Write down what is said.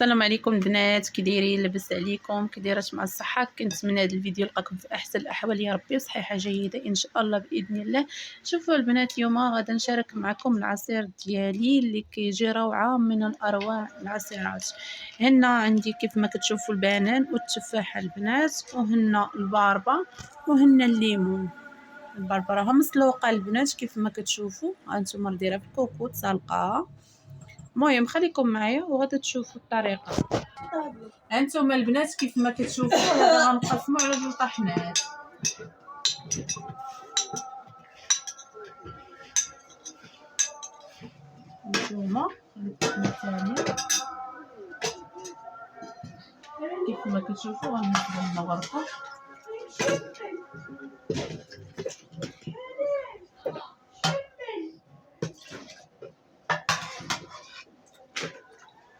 السلام عليكم البنات، كي دايرين؟ لاباس عليكم؟ كي دايرات مع الصحه؟ كنتمنى هذا الفيديو يلقاكم في احسن الاحوال يا ربي وصحيحه جيده ان شاء الله باذن الله. شوفوا البنات، اليوم غادا نشارك معكم العصير ديالي اللي كيجي روعه من الاروع العصيرات. هنا عندي كيف ما كتشوفوا البنان والتفاح البنات، وهنا الباربه، وهنا الليمون. الباربه راها مسلوقه البنات كيف ما كتشوفوا، هانتوما دايره في الكوكوط سالقاها. المهم خليكم معايا وغادا تشوفوا الطريقه. هانتوما البنات كيف ما كتشوفوا هذا غنقسمو على جوج طحنات. هانتوما الطحنه الثانيه كيف ما كتشوفوا غنزيدو المغرفه.